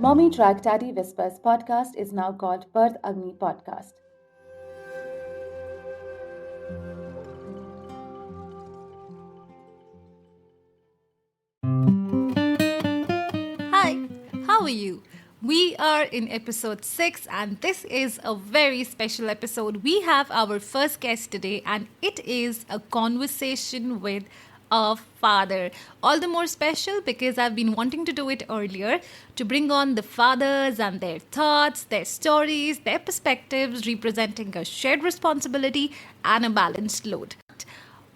Mommytrack Daddy Whispers Podcast is now called Birth Agni Podcast. Hi, how are you? We are in episode 6, and this is a very special episode. We have our first guest today, and it is a conversation with a father. All the more special because I've been wanting to do it earlier to bring on the fathers and their thoughts, their stories, their perspectives, representing a shared responsibility and a balanced load.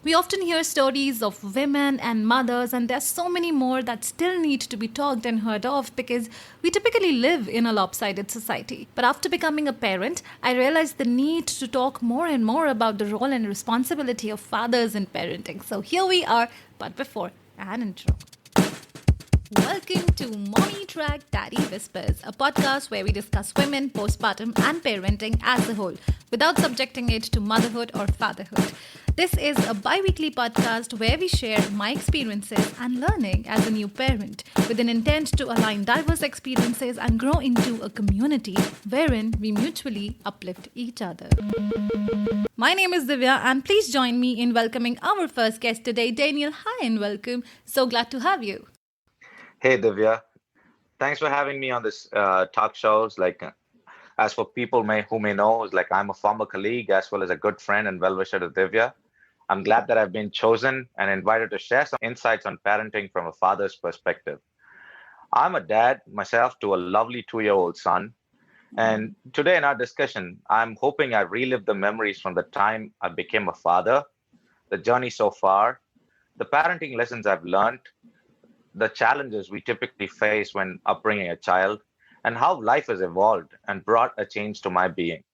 We often hear stories of women and mothers, and there's so many more that still need to be talked and heard of because we typically live in a lopsided society. But after becoming a parent, I realized the need to talk more and more about the role and responsibility of fathers in parenting. So here we are, but before an intro. Welcome to Mommytrack Daddy Whispers, a podcast where we discuss women, postpartum, and parenting as a whole, without subjecting it to motherhood or fatherhood. This is a bi-weekly podcast where we share my experiences and learning as a new parent, with an intent to align diverse experiences and grow into a community wherein we mutually uplift each other. My name is Divya, and please join me in welcoming our first guest today, Daniel. Hi and welcome. So glad to have you. Hey Divya, thanks for having me on this talk shows. As for people who may know, I'm a former colleague as well as a good friend and well-wisher to Divya. I'm glad that I've been chosen and invited to share some insights on parenting from a father's perspective. I'm a dad myself to a lovely 2-year-old son, and today in our discussion, I'm hoping I relive the memories from the time I became a father, the journey so far, the parenting lessons I've learned, the challenges we typically face when upbringing a child, and how life has evolved and brought a change to my being.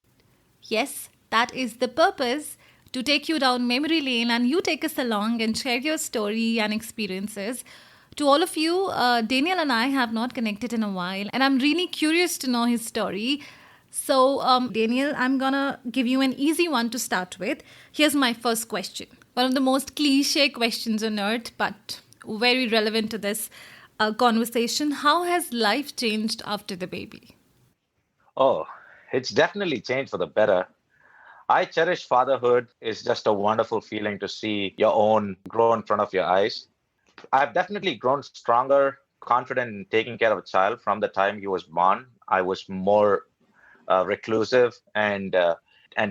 Yes, that is the purpose, to take you down memory lane and you take us along and share your story and experiences. To all of you, Daniel and I have not connected in a while, and I'm really curious to know his story. So, Daniel, I'm gonna give you an easy one to start with. Here's my first question. One of the most cliche questions on earth, but very relevant to this conversation. How has life changed after the baby? Oh, it's definitely changed for the better. I cherish fatherhood. It's just a wonderful feeling to see your own grow in front of your eyes. I've definitely grown stronger, confident in taking care of a child from the time he was born. I was more reclusive and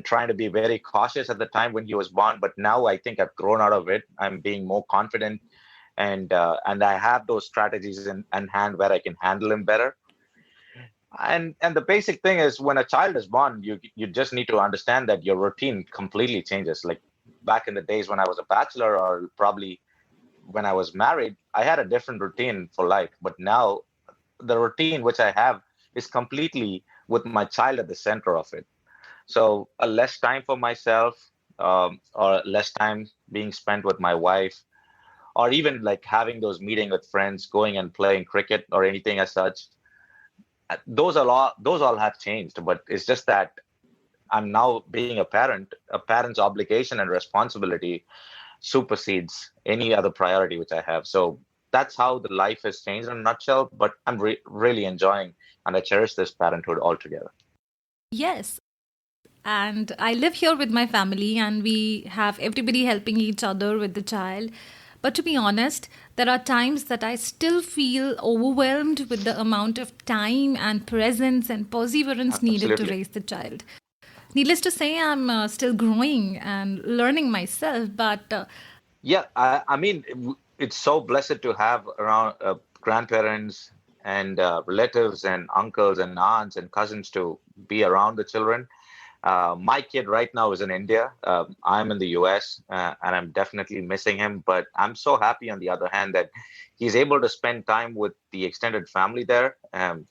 trying to be very cautious at the time when he was born. But now I think I've grown out of it. I'm being more confident, and I have those strategies in hand where I can handle him better. And the basic thing is when a child is born, you just need to understand that your routine completely changes. Like back in the days when I was a bachelor, or probably when I was married, I had a different routine for life. But now the routine which I have is completely with my child at the center of it. So a less time for myself, or less time being spent with my wife, or even like having those meeting with friends, going and playing cricket or anything as such. Those all have changed, but it's just that I'm now being a parent. A parent's obligation and responsibility supersedes any other priority which I have. So that's how the life has changed in a nutshell. But I'm really enjoying, and I cherish this parenthood altogether. Yes. And I live here with my family, and we have everybody helping each other with the child. But to be honest, there are times that I still feel overwhelmed with the amount of time and presence and perseverance needed to Absolutely. raise the child. Needless to say, I'm still growing and learning myself, but Yeah, I mean, it's so blessed to have around grandparents and relatives and uncles and aunts and cousins to be around the children. My kid right now is in India. I'm in the US, and I'm definitely missing him. But I'm so happy, on the other hand, that he's able to spend time with the extended family there.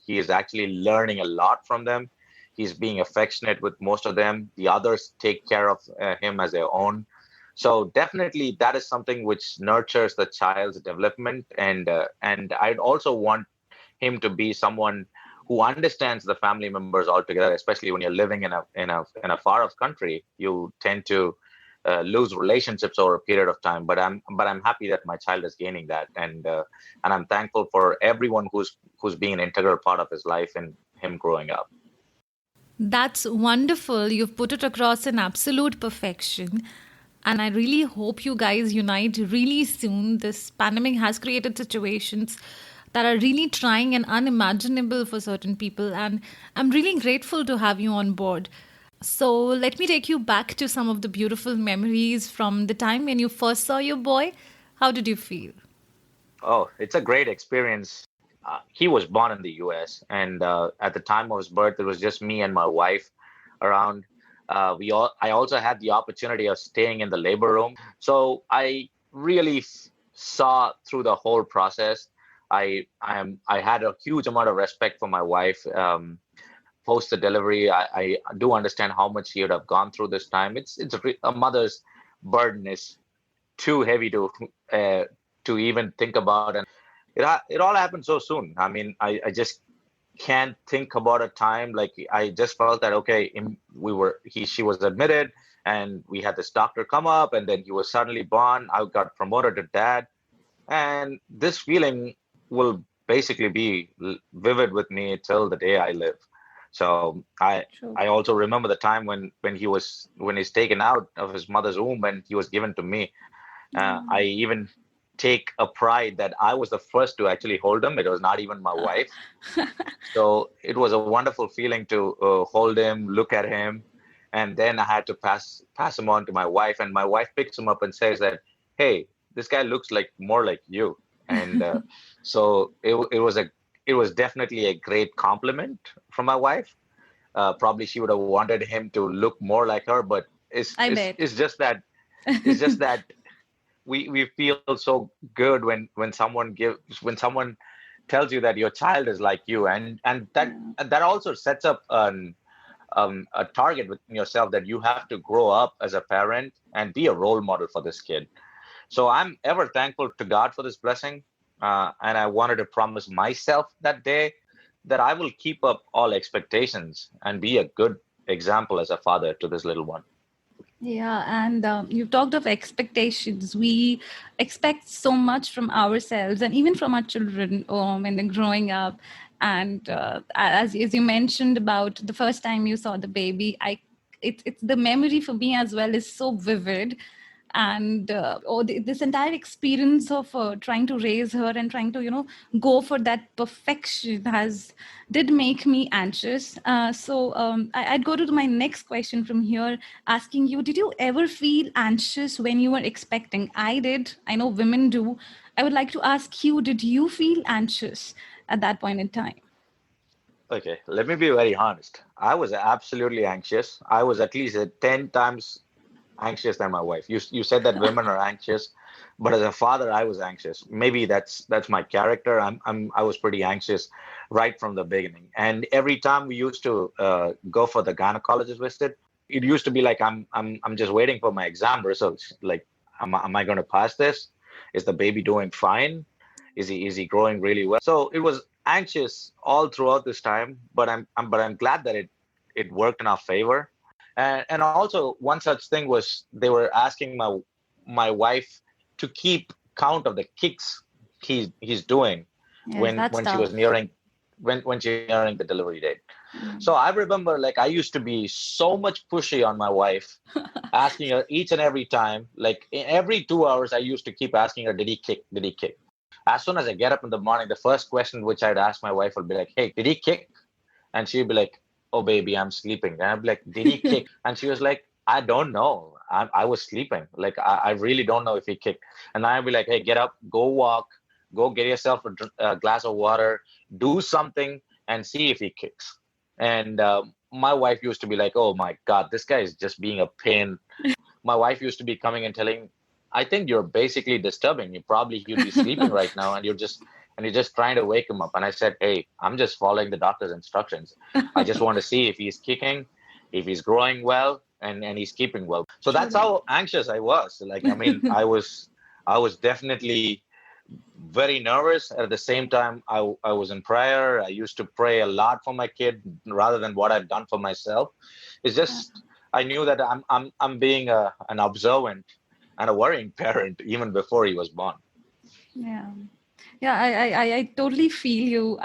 He is actually learning a lot from them. He's being affectionate with most of them. The others take care of him as their own. So definitely, that is something which nurtures the child's development, and I'd also want him to be someone who understands the family members altogether, especially when you're living in a far off country. You tend to lose relationships over a period of time. But I'm happy that my child is gaining that, and I'm thankful for everyone who's being an integral part of his life and him growing up. That's wonderful. You've put it across in absolute perfection. And I really hope you guys unite really soon. This pandemic has created situations that are really trying and unimaginable for certain people. And I'm really grateful to have you on board. So let me take you back to some of the beautiful memories from the time when you first saw your boy. How did you feel? Oh, it's a great experience. He was born in the US, and at the time of his birth, it was just me and my wife around. I also had the opportunity of staying in the labor room, so I really saw through the whole process. I had a huge amount of respect for my wife. Post the delivery, I do understand how much she would have gone through this time. A mother's burden is too heavy to even think about, and it all happened so soon. I mean, I just can't think about a time. Like, I just felt that, okay, she was admitted, and we had this doctor come up, and then he was suddenly born. I got promoted to dad, and this feeling will basically be vivid with me till the day I live. So True. I also remember the time when he's taken out of his mother's womb and he was given to me. I even take a pride that I was the first to actually hold him. It was not even my wife. So it was a wonderful feeling to hold him, look at him, and then I had to pass him on to my wife, and my wife picks him up and says that, "Hey, this guy looks more like you." And so it was definitely a great compliment from my wife. Probably she would have wanted him to look more like her, but I bet. it's just that it's just that we feel so good when someone tells you that your child is like you, and that also sets up a target within yourself that you have to grow up as a parent and be a role model for this kid. So I'm ever thankful to God for this blessing, and I wanted to promise myself that day that I will keep up all expectations and be a good example as a father to this little one. Yeah, and you've talked of expectations. We expect so much from ourselves and even from our children when they're growing up. And as you mentioned about the first time you saw the baby, it's the memory for me as well is so vivid. And this entire experience of trying to raise her and trying to go for that perfection did make me anxious. I'd go to my next question from here, asking you, did you ever feel anxious when you were expecting? I did. I know women do. I would like to ask you, did you feel anxious at that point in time? Okay, let me be very honest. I was absolutely anxious. I was at least 10 times anxious than my wife. You said that women are anxious, but as a father, I was anxious. Maybe that's my character. I was pretty anxious right from the beginning. And every time we used to go for the gynecologist visit, it used to be like I'm just waiting for my exam results. Like, am I going to pass this? Is the baby doing fine? Is he growing really well? So it was anxious all throughout this time, but I'm glad that it worked in our favor. And also one such thing was they were asking my wife to keep count of the kicks he's doing Yes, when she tough. was nearing the delivery date. So I remember, like, I used to be so much pushy on my wife, asking her each and every time, like every 2 hours, I used to keep asking her, did he kick? Did he kick? As soon as I get up in the morning, the first question which I'd ask my wife would be like, hey, did he kick? And she'd be like, oh, baby, I'm sleeping. And I'd be like, did he kick? And she was like, I don't know. I was sleeping. Like, I really don't know if he kicked. And I'd be like, hey, get up, go walk, go get yourself a glass of water, do something and see if he kicks. And my wife used to be like, oh my God, this guy is just being a pain. My wife used to be coming and telling, I think you're basically disturbing. You'd be sleeping right now, and you're just trying to wake him up. And I said, hey, I'm just following the doctor's instructions. I just want to see if he's kicking, if he's growing well, and he's keeping well. So that's how anxious I was. Like, I mean, I was definitely very nervous. At the same time, I was in prayer. I used to pray a lot for my kid rather than what I've done for myself. It's just I knew that I'm being an observant and a worrying parent even before he was born. Yeah. Yeah, I totally feel you.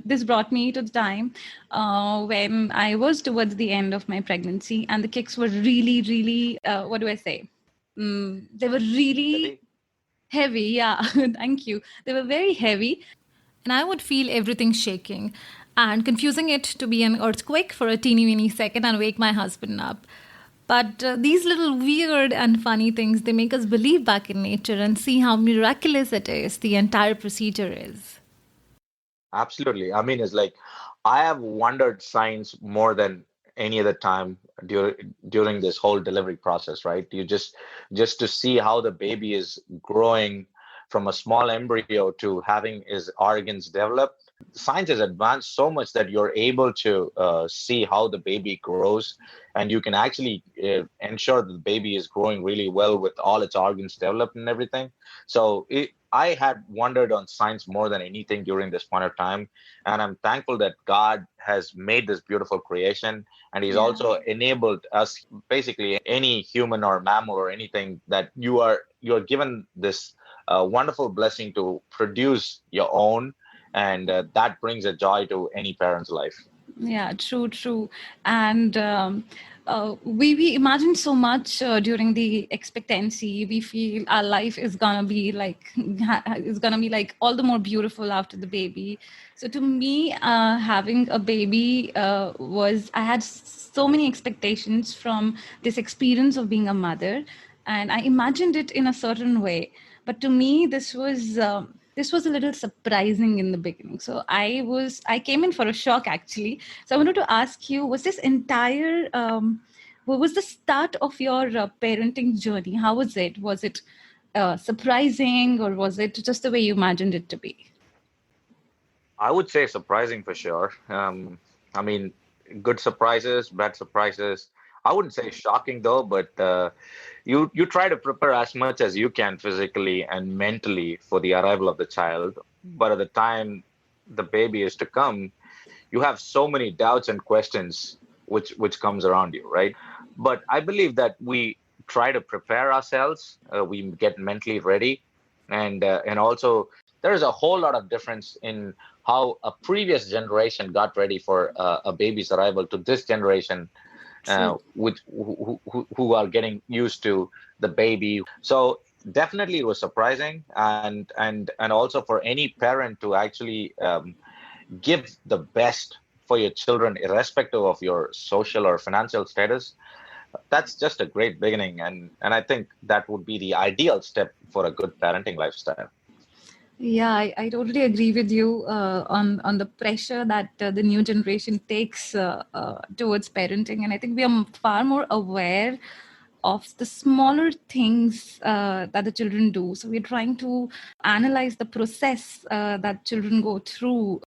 This brought me to the time when I was towards the end of my pregnancy, and the kicks were really, really, what do I say? They were really Heavy. heavy. Yeah, thank you. They were very heavy. And I would feel everything shaking and confusing it to be an earthquake for a teeny weeny second and wake my husband up. But these little weird and funny things, they make us believe back in nature and see how miraculous it is, the entire procedure is. Absolutely. I mean, it's like I have wondered signs more than any other time during this whole delivery process, right? You just to see how the baby is growing from a small embryo to having his organs develop. Science has advanced so much that you're able to see how the baby grows, and you can actually ensure that the baby is growing really well with all its organs developed and everything. I had wondered on science more than anything during this point of time, and I'm thankful that God has made this beautiful creation, and He's Yeah. also enabled us, basically any human or mammal or anything, that you're given this wonderful blessing to produce your own, and that brings a joy to any parent's life. Yeah, true, true. And we imagine so much during the expectancy. We feel our life is gonna be like is gonna be like all the more beautiful after the baby. So to me, having a baby was I had so many expectations from this experience of being a mother, and I imagined it in a certain way. But to me, this was a little surprising in the beginning. So I came in for a shock actually. So I wanted to ask you, was this entire what was the start of your parenting journey? How was it? Was it surprising, or was it just the way you imagined it to be? I would say surprising for sure. I mean, good surprises, bad surprises. I wouldn't say shocking though, but you try to prepare as much as you can physically and mentally for the arrival of the child. But at the time the baby is to come, you have so many doubts and questions which comes around you, right? But I believe that we try to prepare ourselves. We get mentally ready, and also there is a whole lot of difference in how a previous generation got ready for a baby's arrival to this generation, True. who are getting used to the baby. So definitely it was surprising, and also for any parent to actually give the best for your children, irrespective of your social or financial status. That's just a great beginning, and I think that would be the ideal step for a good parenting lifestyle. Yeah, I totally agree with you on the pressure that the new generation takes towards parenting, and I think we are far more aware of the smaller things that the children do. So we're trying to analyze the process that children go through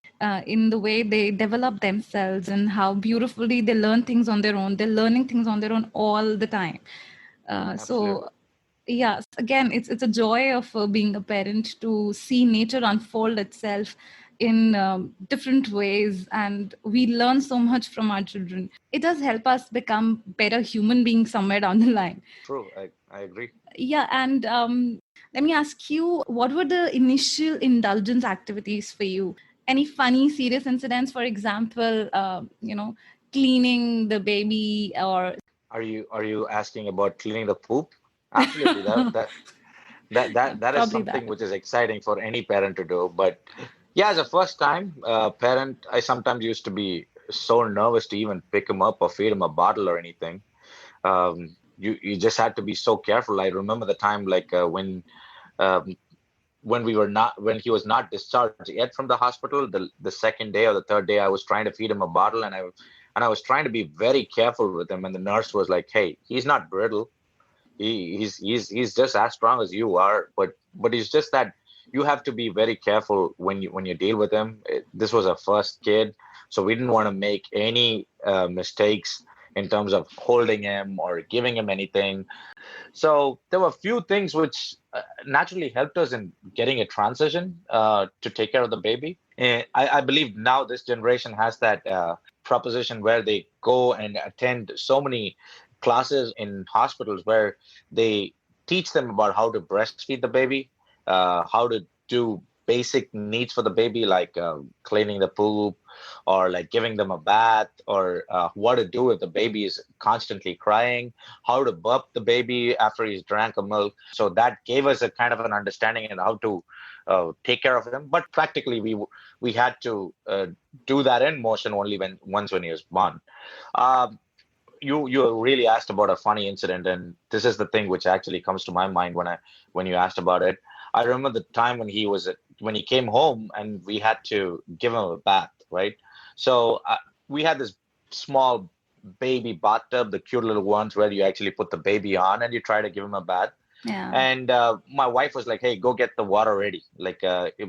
in the way they develop themselves and how beautifully they learn things on their own. They're learning things on their own all the time. So Absolutely. yeah, again, it's a joy of being a parent to see nature unfold itself in different ways, and we learn so much from our children. It does help us become better human beings somewhere down the line. True. I agree. Yeah, and let me ask you, what were the initial indulgence activities for you? Any funny serious incidents, for example, cleaning the baby, or Are you asking about cleaning the poop? Absolutely. That is probably something that. which is exciting for any parent to do. But yeah, as a first time parent, I sometimes used to be so nervous to even pick him up or feed him a bottle or anything. You just had to be so careful. I remember the time, like um, when he was not discharged yet from the hospital, the second day or the third day, I was trying to feed him a bottle, and I was trying to be very careful with him, and the nurse was like, "Hey, he's not brittle. He's just as strong as you are, but it's just that you have to be very careful when you deal with him." This was a first kid, so we didn't want to make any mistakes in terms of holding him or giving him anything. So there were a few things which naturally helped us in getting a transition to take care of the baby. I believe now this generation has that proposition where they go and attend so many classes in hospitals where they teach them about how to breastfeed the baby, how to do basic needs for the baby, like cleaning the poop, or like giving them a bath, or what to do if the baby is constantly crying, how to burp the baby after he's drank a milk. So that gave us a kind of an understanding and how to take care of him. But practically, we had to do that in motion only when he was born. Um, you really asked about a funny incident, and this is the thing which actually comes to my mind when you asked about it. I remember the time when he came home and we had to give him a bath, right? So we had this small baby bathtub, the cute little ones where you actually put the baby on and you try to give him a bath. Yeah. And my wife was like, "Hey, go get the water ready. Like,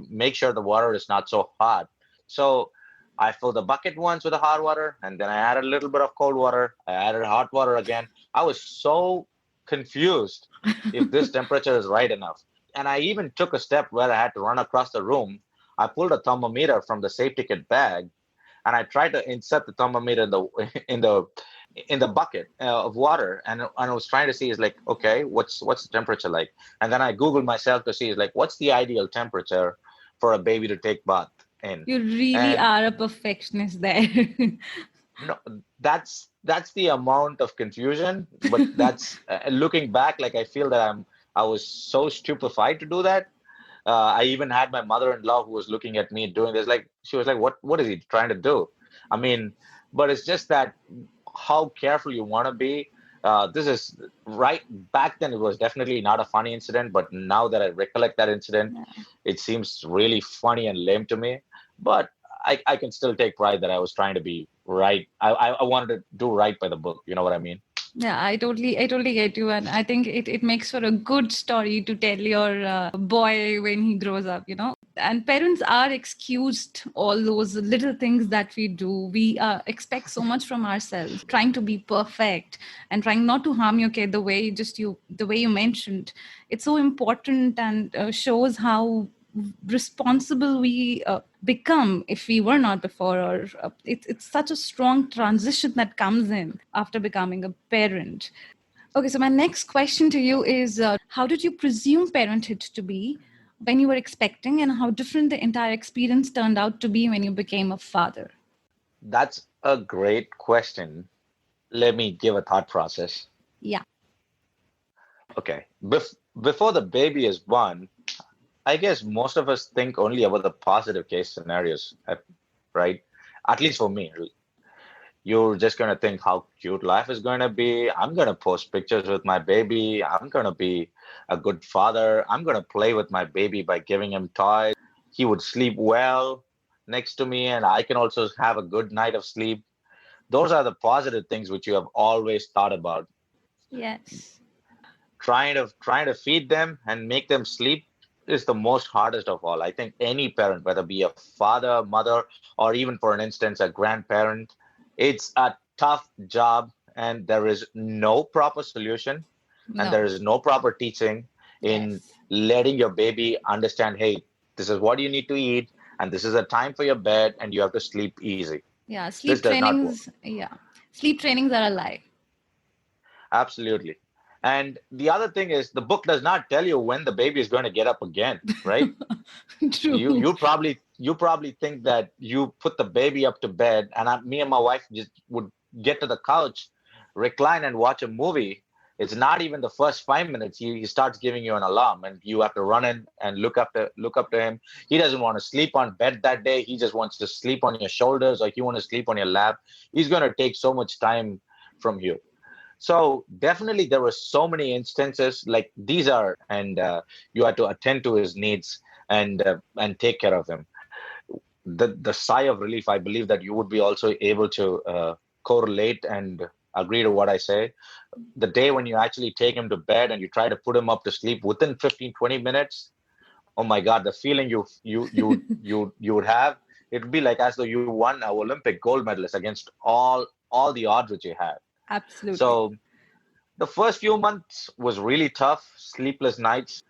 make sure the water is not so hot." So I filled the bucket once with the hot water, and then I added a little bit of cold water. I added hot water again. I was so confused if this temperature is right enough. And I even took a step where I had to run across the room. I pulled a thermometer from the safety kit bag, and I tried to insert the thermometer in the bucket of water, and I was trying to see is like, okay, what's the temperature like? And then I Googled myself to see is like, what's the ideal temperature for a baby to take bath in? You really And are a perfectionist there. no, that's the amount of confusion. But that's looking back, like I feel that I was so stupefied to do that. I even had my mother-in-law who was looking at me doing this. Like she was like, "What is he trying to do?" I mean, but it's just that how careful you want to be. This is right back then. It was definitely not a funny incident, but now that I recollect that incident, it seems really funny and lame to me. But I can still take pride that I was trying to be right. I wanted to do right by the book. You know what I mean? Yeah, I totally get you, and I think it makes for a good story to tell your boy when he grows up, you know. And parents are excused all those little things that we do. We expect so much from ourselves, trying to be perfect and trying not to harm your kid the way you mentioned. It's so important and shows how responsible we become if we were not before, or it's such a strong transition that comes in after becoming a parent. Okay, so my next question to you is how did you presume parenthood to be when you were expecting, and how different the entire experience turned out to be when you became a father? That's a great question. Let me give a thought process. Yeah. Okay. Before the baby is born, I guess most of us think only about the positive case scenarios, right? At least for me. You're just going to think how cute life is going to be. I'm going to post pictures with my baby. I'm going to be a good father. I'm going to play with my baby by giving him toys. He would sleep well next to me, and I can also have a good night of sleep. Those are the positive things which you have always thought about. Yes. Trying to feed them and make them sleep is the most hardest of all. I think any parent, whether be a father, mother, or even for an instance, a grandparent, it's a tough job, and there is no proper solution, and there is no proper teaching in letting your baby understand, hey, this is what you need to eat, and this is a time for your bed, and you have to sleep easy. Yeah, This does not work. sleep trainings are a lie. Absolutely. And the other thing is, the book does not tell you when the baby is going to get up again, right? True. You probably think that you put the baby up to bed, and me and my wife just would get to the couch, recline, and watch a movie. It's not even the first 5 minutes. He starts giving you an alarm, and you have to run in and look up to him. He doesn't want to sleep on bed that day. He just wants to sleep on your shoulders, or he wants to sleep on your lap. He's going to take so much time from you. So definitely there were so many instances like these are, and you had to attend to his needs and take care of him. The sigh of relief, I believe that you would be also able to correlate and agree to what I say. The day when you actually take him to bed and you try to put him up to sleep within 15-20 minutes, oh my God, the feeling you would have, it would be like as though you won an Olympic gold medalist against all the odds which you had. Absolutely. So the first few months was really tough, sleepless nights.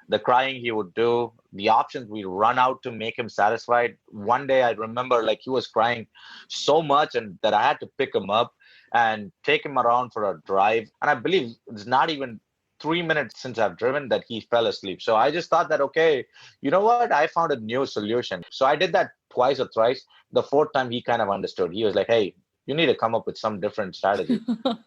the crying he would do, the options we run out to make him satisfied. One day I remember like he was crying so much and that I had to pick him up and take him around for a drive. And I believe it's not even 3 minutes since I've driven that he fell asleep. So I just thought that, okay, you know what? I found a new solution. So I did that twice or thrice. The fourth time he kind of understood. He was like, hey, you need to come up with some different strategy.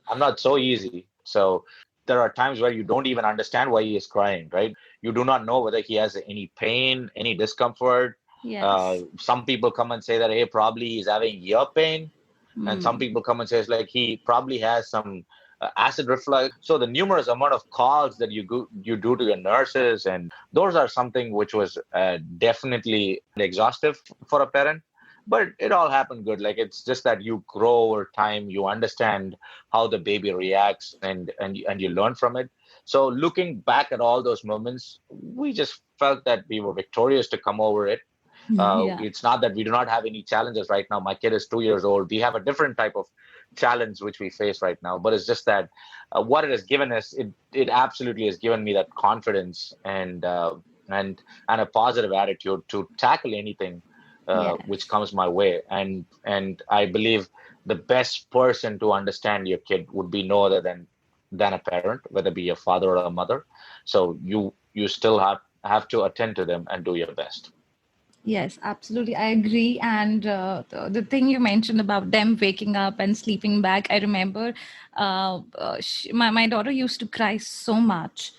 I'm not so easy. So there are times where you don't even understand why he is crying, right? You do not know whether he has any pain, any discomfort. Yes. Some people come and say that, hey, probably he's having ear pain. And some people come and say it's like he probably has some acid reflux. So the numerous amount of calls that you do to your nurses, and those are something which was definitely exhaustive for a parent. But it all happened good. Like it's just that you grow over time, you understand how the baby reacts, and you learn from it. So looking back at all those moments, we just felt that we were victorious to come over it. Yeah. It's not that we do not have any challenges right now. My kid is 2 years old. We have a different type of challenge which we face right now. But it's just that what it has given us, it absolutely has given me that confidence and a positive attitude to tackle anything which Yes. comes my way. And I believe the best person to understand your kid would be no other than a parent, whether it be a father or a mother. So you still have to attend to them and do your best. Yes, absolutely. I agree. And the thing you mentioned about them waking up and sleeping back, I remember my daughter used to cry so much.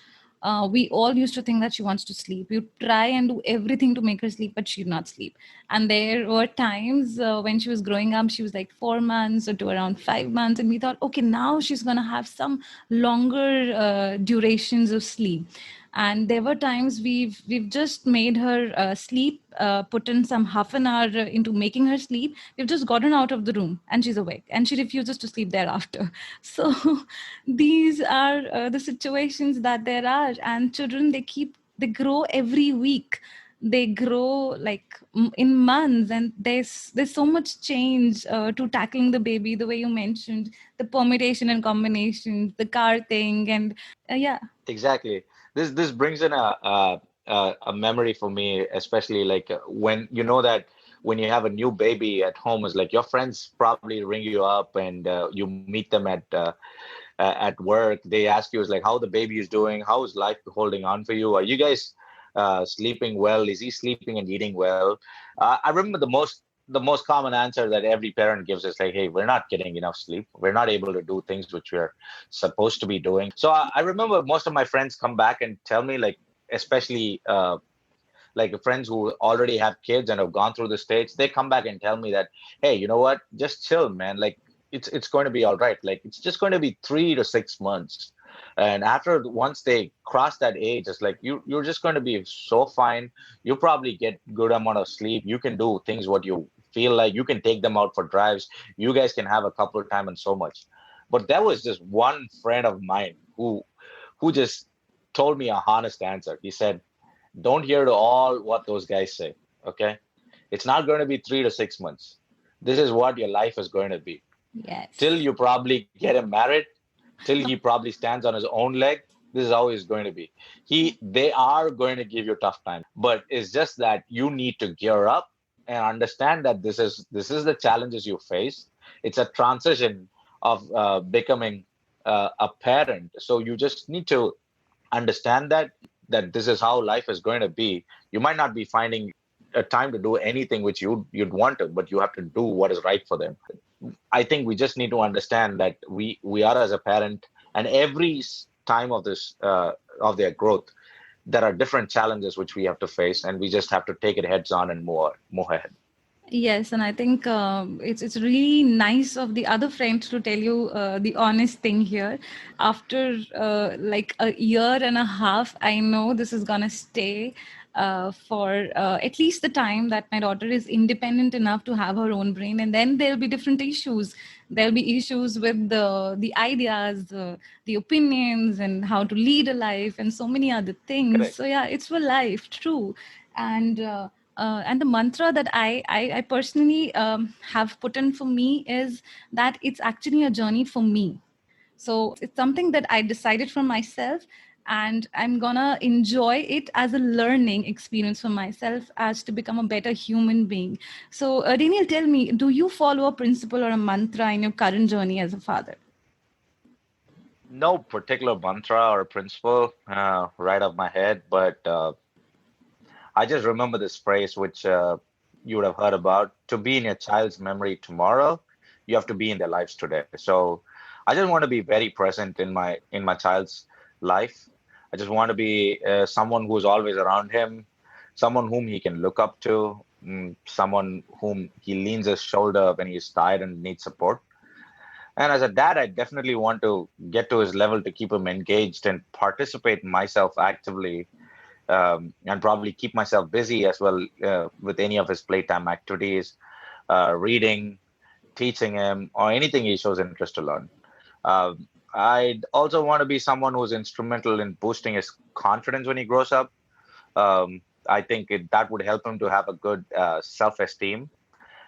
We all used to think that she wants to sleep. You try and do everything to make her sleep, but she'd not sleep. And there were times when she was growing up, she was like 4 months or to around 5 months. And we thought, okay, now she's going to have some longer durations of sleep. And there were times we've just made her sleep, put in some half an hour into making her sleep. We've just gotten out of the room and she's awake and she refuses to sleep thereafter. So these are the situations that there are, and children, they grow every week. They grow like in months, and there's so much change to tackling the baby, the way you mentioned the permutation and combinations, the car thing, and yeah. Exactly. This brings in a memory for me, especially like when you know that when you have a new baby at home, is like your friends probably ring you up and you meet them at work. They ask you, is like, how the baby is doing, how is life holding on for you? Are you guys sleeping well? Is he sleeping and eating well? I remember the most common answer that every parent gives is like, hey, we're not getting enough sleep. We're not able to do things which we're supposed to be doing. So I remember most of my friends come back and tell me, like, especially like friends who already have kids and have gone through the stage, they come back and tell me that, hey, you know what, just chill, man. Like it's going to be all right. Like it's just going to be 3 to 6 months. And after once they cross that age, it's like you're just going to be so fine. You probably get good amount of sleep. You can do things what you feel like. You can take them out for drives. You guys can have a couple of time and so much. But there was just one friend of mine who just told me a honest answer. He said, don't hear to all what those guys say. Okay. It's not going to be 3 to 6 months. This is what your life is going to be. Till Yes. you probably get him married, till he probably stands on his own leg. This is how he's going to be. They are going to give you tough time, but it's just that you need to gear up and understand that this is the challenges you face. It's a transition of becoming a parent. So you just need to understand that this is how life is going to be. You might not be finding a time to do anything which you'd want to, but you have to do what is right for them. I think we just need to understand that we are as a parent, and every time of this of their growth, there are different challenges which we have to face, and we just have to take it heads on and move ahead. Yes, and I think it's really nice of the other friend to tell you the honest thing here. After like a year and a half, I know this is gonna stay for at least the time that my daughter is independent enough to have her own brain, and then there'll be different issues. There'll be issues with the ideas, the opinions, and how to lead a life, and so many other things. Correct. So yeah, it's for life, true, and. And the mantra that I personally have put in for me is that it's actually a journey for me. So it's something that I decided for myself, and I'm gonna enjoy it as a learning experience for myself as to become a better human being. So, Daniel, tell me, do you follow a principle or a mantra in your current journey as a father? No particular mantra or principle right off my head, but I just remember this phrase, which you would have heard about: to be in your child's memory tomorrow, you have to be in their lives today. So I just want to be very present in my child's life. I just want to be someone who's always around him, someone whom he can look up to, someone whom he leans his shoulder when he's tired and needs support. And as a dad, I definitely want to get to his level to keep him engaged and participate myself actively, and probably keep myself busy as well with any of his playtime activities, reading, teaching him, or anything he shows interest to learn. I'd also want to be someone who's instrumental in boosting his confidence when he grows up. I think that would help him to have a good self-esteem.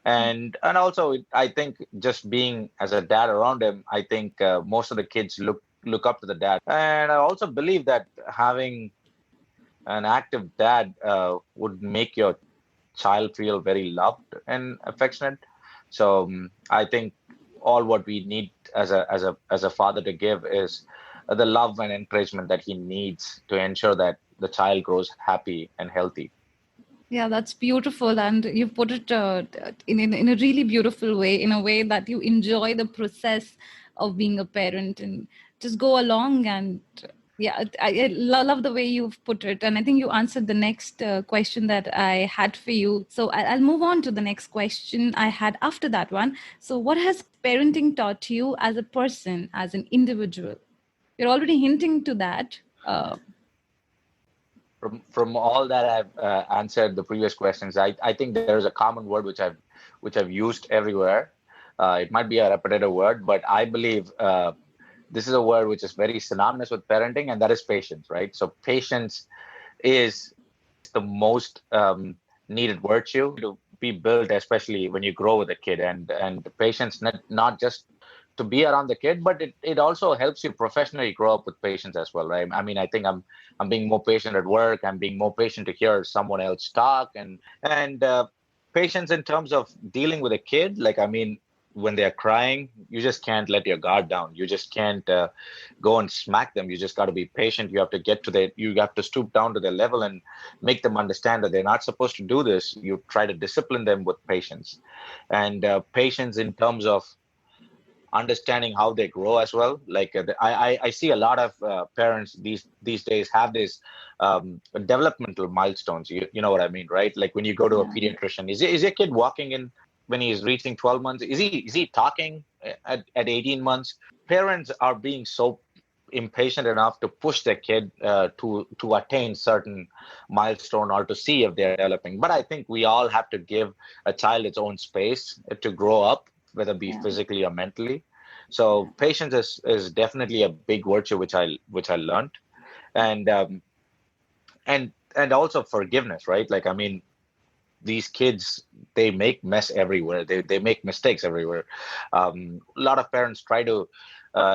And also, I think just being as a dad around him, I think most of the kids look up to the dad. And I also believe that having an active dad would make your child feel very loved and affectionate. So I think all what we need as a father to give is the love and encouragement that he needs to ensure that the child grows happy and healthy. Yeah, that's beautiful. And you put it in a really beautiful way, in a way that you enjoy the process of being a parent and just go along. And yeah, I love the way you've put it. And I think you answered the next question that I had for you. So I'll move on to the next question I had after that one. So, what has parenting taught you as a person, as an individual? You're already hinting to that. From all that I've answered the previous questions, I think there is a common word which I've used everywhere. It might be a repetitive word, but I believe this is a word which is very synonymous with parenting, and that is patience, right? So patience is the most needed virtue to be built, especially when you grow with a kid, and patience not just to be around the kid, but it also helps you professionally grow up with patience as well, right? I mean, I think I'm being more patient at work. I'm being more patient to hear someone else talk, and patience in terms of dealing with a kid. Like, I mean, when they're crying, you just can't let your guard down. You just can't go and smack them. You just got to be patient. You have to you have to stoop down to their level and make them understand that they're not supposed to do this. You try to discipline them with patience, and patience in terms of understanding how they grow as well. Like I see a lot of parents these days have these developmental milestones. You know what I mean, right? Like when you go to a pediatrician, is your kid walking in when he's reaching 12 months? Is he talking at 18 months? Parents are being so impatient enough to push their kid to attain certain milestone or to see if they're developing. But I think we all have to give a child its own space to grow up, whether it be physically or mentally. So patience is definitely a big virtue which I learned, and and also forgiveness, right? Like, I mean, these kids, they make mess everywhere. They make mistakes everywhere. A lot of parents try to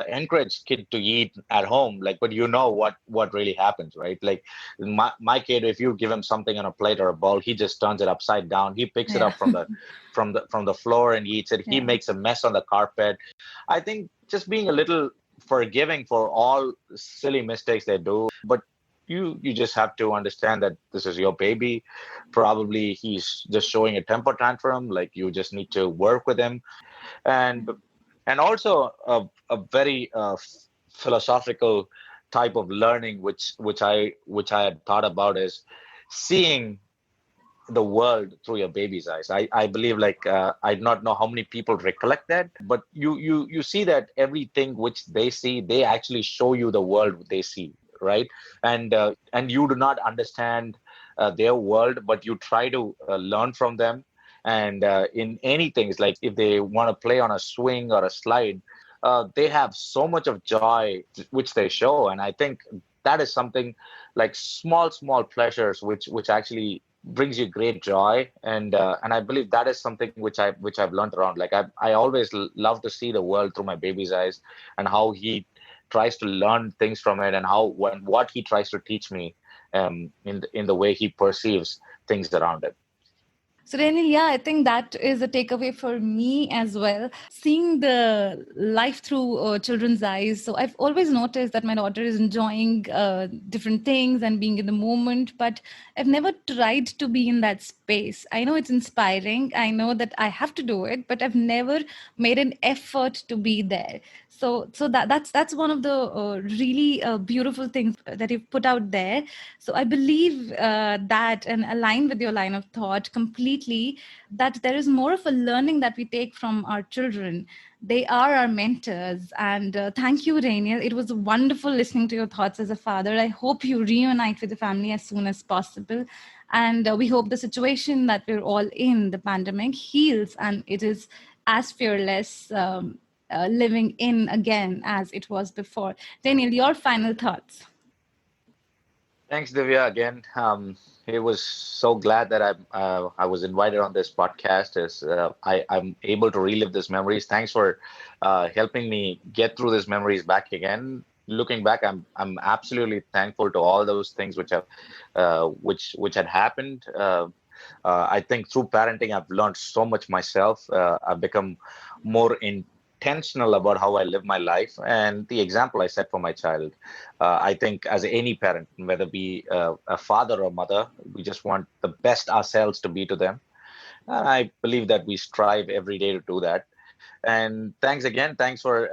encourage kid to eat at home, like, but you know what really happens, right? Like my kid, if you give him something on a plate or a bowl, he just turns it upside down. He picks it up from the floor and eats it. He makes a mess on the carpet. I think just being a little forgiving for all silly mistakes they do, but you just have to understand that this is your baby. Probably he's just showing a temper tantrum. Like, you just need to work with him, and also a very philosophical type of learning, which I had thought about, is seeing the world through your baby's eyes. I believe, like, I do not know how many people recollect that, but you see that everything which they see, they actually show you the world they see, right? And you do not understand their world, but you try to learn from them. And in anything, it's like if they want to play on a swing or a slide, they have so much of joy which they show. And I think that is something like small pleasures which actually brings you great joy. And I believe that is something which I've learned around. Like, I always love to see the world through my baby's eyes, and how he tries to learn things from it, and what he tries to teach me in the way he perceives things around it. So, Daniel, yeah, I think that is a takeaway for me as well. Seeing the life through children's eyes. So, I've always noticed that my daughter is enjoying different things and being in the moment, but I've never tried to be in that space. I know it's inspiring. I know that I have to do it, but I've never made an effort to be there. So that's one of the really beautiful things that you've put out there. So I believe that, and align with your line of thought completely, that there is more of a learning that we take from our children. They are our mentors. And thank you, Rainiel. It was wonderful listening to your thoughts as a father. I hope you reunite with the family as soon as possible. And we hope the situation that we're all in, the pandemic, heals and it is as fearless living in again as it was before. Daniel, your final thoughts. Thanks, Divya. Again, it was so glad that I was invited on this podcast. As I'm able to relive these memories. Thanks for helping me get through these memories back again. Looking back, I'm absolutely thankful to all those things which had happened. I think through parenting, I've learned so much myself. I've become more intentional about how I live my life and the example I set for my child. I think as any parent, whether be a father or mother, we just want the best ourselves to be to them. And I believe that we strive every day to do that. And thanks again. Thanks for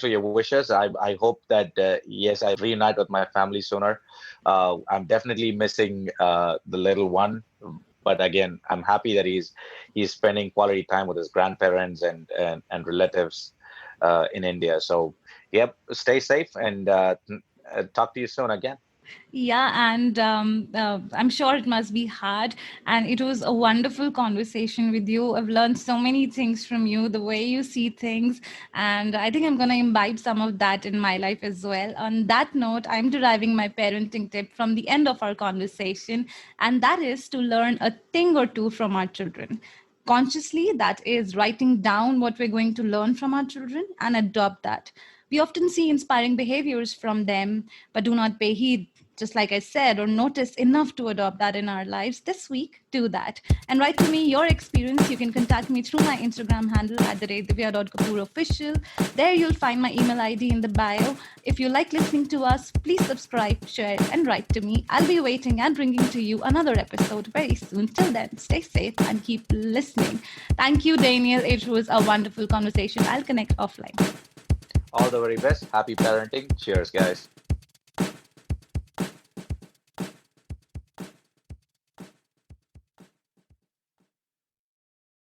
your wishes. I hope that yes, I reunite with my family sooner. I'm definitely missing the little one. But again, I'm happy that he's spending quality time with his grandparents and relatives in India. So, yep, stay safe and talk to you soon again. Yeah, and I'm sure it must be hard. And it was a wonderful conversation with you. I've learned so many things from you, the way you see things. And I think I'm going to imbibe some of that in my life as well. On that note, I'm deriving my parenting tip from the end of our conversation. And that is to learn a thing or two from our children. Consciously, that is writing down what we're going to learn from our children and adopt that. We often see inspiring behaviors from them, but do not pay heed, just like I said, or notice enough to adopt that in our lives. This week, do that. And write to me your experience. You can contact me through my Instagram handle at @divya.kapoorofficial. There you'll find my email ID in the bio. If you like listening to us, please subscribe, share, and write to me. I'll be waiting and bringing to you another episode very soon. Till then, stay safe and keep listening. Thank you, Daniel. It was a wonderful conversation. I'll connect offline. All the very best. Happy parenting. Cheers, guys.